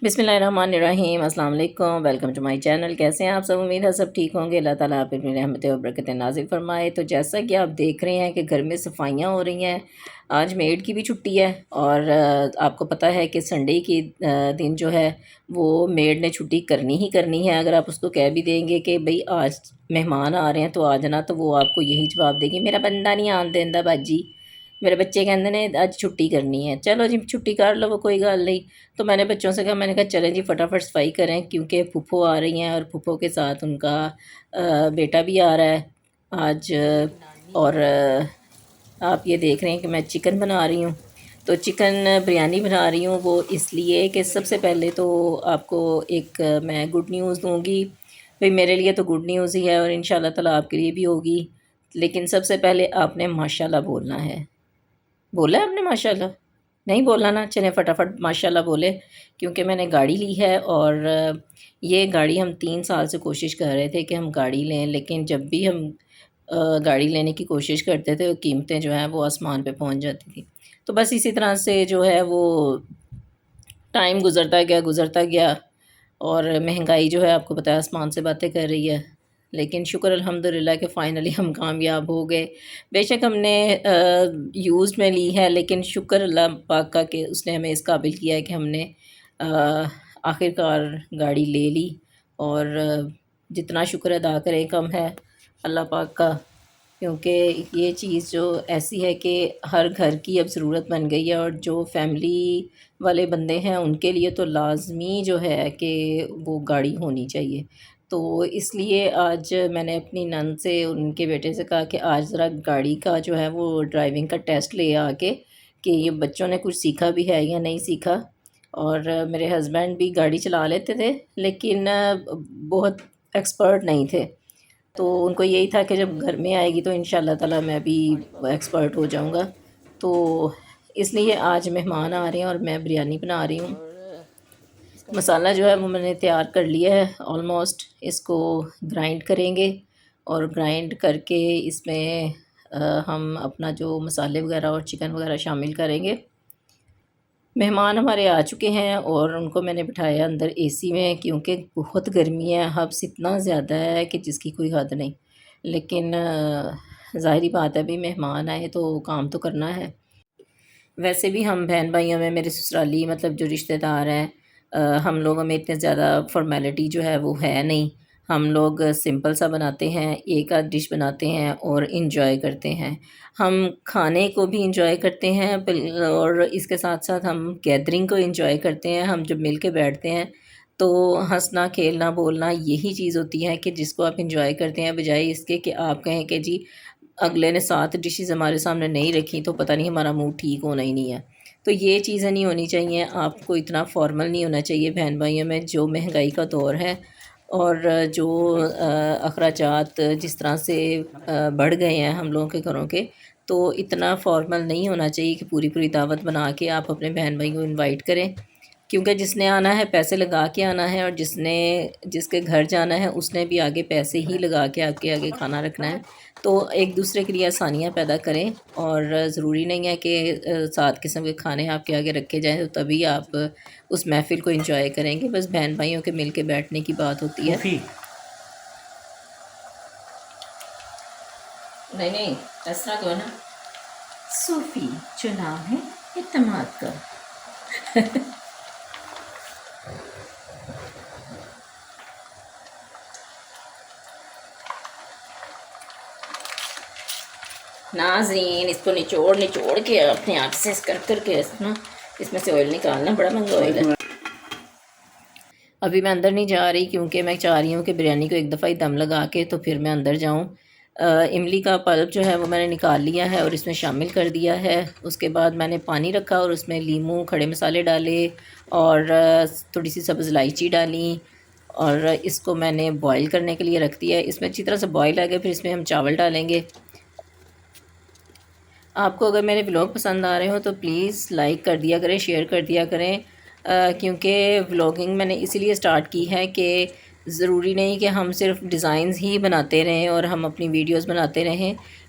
बिस्मिल्लाहिर्रहमानिर्रहीम। अस्सलाम वालेकुम, वेलकम टू माय चैनल। कैसे हैं आप सब? उम्मीद है सब ठीक होंगे। अल्लाह ताला आप अपनी रहमतें और बरकतें नाज़िल फरमाए। तो जैसा कि आप देख रहे हैं कि घर में सफाइयाँ हो रही हैं। आज मेड की भी छुट्टी है और आपको पता है कि संडे की दिन जो है वो मेड ने छुट्टी करनी ही करनी है। अगर आप उसको कह भी देंगे कि भाई आज मेहमान आ रहे हैं तो आ जाना, तो वो आपको यही जवाब देगी, मेरा बंदा नहीं आन देंदा बाजी, मेरे बच्चे कहते ने आज छुट्टी करनी है। चलो जी छुट्टी कर लो, वो कोई गल नहीं। तो मैंने बच्चों से कहा, मैंने कहा चलें जी फटाफट सफाई करें, क्योंकि फूफो आ रही हैं और फूफो के साथ उनका बेटा भी आ रहा है आज। और आप ये देख रहे हैं कि मैं चिकन बना रही हूँ। तो चिकन बिरयानी बना रही हूँ वो इसलिए कि सबसे पहले तो आपको एक मैं गुड न्यूज़ दूँगी। भाई मेरे लिए तो गुड न्यूज़ ही है और इंशाल्लाह ताला आपके लिए भी होगी। लेकिन सबसे पहले आपने माशाल्लाह बोलना है। बोला है आपने माशाल्लाह? नहीं बोला ना? चलें फटाफट माशाल्लाह बोले, क्योंकि मैंने गाड़ी ली है और ये गाड़ी हम 3 साल से कोशिश कर रहे थे कि हम गाड़ी लें, लेकिन जब भी हम गाड़ी लेने की कोशिश करते थे, कीमतें जो हैं वो आसमान पे पहुंच जाती थी। तो बस इसी तरह से जो है वो टाइम गुज़रता गया और महंगाई जो है आपको पता है आसमान से बातें कर रही है। लेकिन शुक्र अल्हम्दुलिल्लाह कि फ़ाइनली हम कामयाब हो गए। बेशक हमने यूज़्ड में ली है, लेकिन शुक्र अल्लाह पाक का कि उसने हमें इस काबिल किया है कि हमने अ, आखिरकार गाड़ी ले ली। और जितना शुक्र अदा करें कम है अल्लाह पाक का, क्योंकि ये चीज़ जो ऐसी है कि हर घर की अब ज़रूरत बन गई है। और जो फैमिली वाले बंदे हैं उनके लिए तो लाज़मी जो है कि वो गाड़ी होनी चाहिए। तो इसलिए आज मैंने अपनी नंद से, उनके बेटे से कहा कि आज ज़रा गाड़ी का जो है वो ड्राइविंग का टेस्ट ले आके, कि ये बच्चों ने कुछ सीखा भी है या नहीं सीखा। और मेरे हस्बैंड भी गाड़ी चला लेते थे, लेकिन बहुत एक्सपर्ट नहीं थे। तो उनको यही था कि जब घर में आएगी तो इंशाल्लाह ताला मैं भी एक्सपर्ट हो जाऊंगा। तो इसलिए आज मेहमान आ रहे हैं और मैं बिरयानी बना रही हूँ। मसाला जो है वो मैंने तैयार कर लिया है ऑलमोस्ट। इसको ग्राइंड करेंगे और ग्राइंड करके इसमें हम अपना जो मसाले वगैरह और चिकन वगैरह शामिल करेंगे। मेहमान हमारे आ चुके हैं और उनको मैंने बिठाया अंदर एसी में, क्योंकि बहुत गर्मी है, हब्स इतना ज़्यादा है कि जिसकी कोई हद नहीं। लेकिन ज़ाहिर बात है, भी मेहमान आए तो काम तो करना है। वैसे भी हम बहन भाइयों में, मेरे ससुराली मतलब जो रिश्तेदार हैं, हम लोगों में इतने ज़्यादा फॉर्मेलिटी जो है वो है नहीं। हम लोग सिंपल सा बनाते हैं, एक आध डिश बनाते हैं और इंजॉय करते हैं। हम खाने को भी इंजॉय करते हैं और इसके साथ साथ हम गैदरिंग को इंजॉय करते हैं। हम जब मिल के बैठते हैं तो हंसना खेलना बोलना यही चीज़ होती है कि जिसको आप इंजॉय करते हैं, बजाय इसके कि आप कहें कि जी अगले ने 7 डिशेज़ हमारे सामने नहीं रखी तो पता नहीं हमारा मूड ठीक होना ही नहीं है। तो ये चीज़ें नहीं होनी चाहिए। आपको इतना फॉर्मल नहीं होना चाहिए बहन भाइयों में, जो महंगाई का दौर है और जो अखराजात जिस तरह से बढ़ गए हैं हम लोगों के घरों के, तो इतना फॉर्मल नहीं होना चाहिए कि पूरी पूरी दावत बना के आप अपने बहन भाई को इनवाइट करें। क्योंकि जिसने आना है पैसे लगा के आना है, और जिसके घर जाना है उसने भी आगे पैसे ही लगा के आपके आगे खाना रखना है। तो एक दूसरे के लिए आसानियाँ पैदा करें। और ज़रूरी नहीं है कि 7 किस्म के खाने आपके आगे रखे जाएँ तो तभी आप उस महफ़िल को एंजॉय करेंगे। बस बहन भाइयों के मिल के बैठने की बात होती है। नहीं नहीं, इस तरह करो ना, सूफ़ी जो नाम है इत्तेमाद का। नाज़रीन, इसको निचोड़ निचोड़ के अपने हाथ से करके ना इसमें से ऑयल निकालना, बड़ा महंगा ऑयल है। अभी मैं अंदर नहीं जा रही, क्योंकि मैं चाह रही हूँ कि बिरयानी को एक दफ़ा ही दम लगा के तो फिर मैं अंदर जाऊँ। इमली का पल्प जो है वो मैंने निकाल लिया है और इसमें शामिल कर दिया है। उसके बाद मैंने पानी रखा और उसमें लीमू, खड़े मसाले डाले और थोड़ी सी सब्ज़ इलायची डाली और इसको मैंने बॉईल करने के लिए रख दिया है। इसमें अच्छी तरह से बॉईल आ गया, फिर इसमें हम चावल डालेंगे। आपको अगर मेरे व्लॉग पसंद आ रहे हो तो प्लीज़ लाइक कर दिया करें, शेयर कर दिया करें, क्योंकि व्लॉगिंग मैंने इसीलिए स्टार्ट की है कि ज़रूरी नहीं कि हम सिर्फ डिज़ाइंस ही बनाते रहें और हम अपनी वीडियोस बनाते रहें।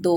2۔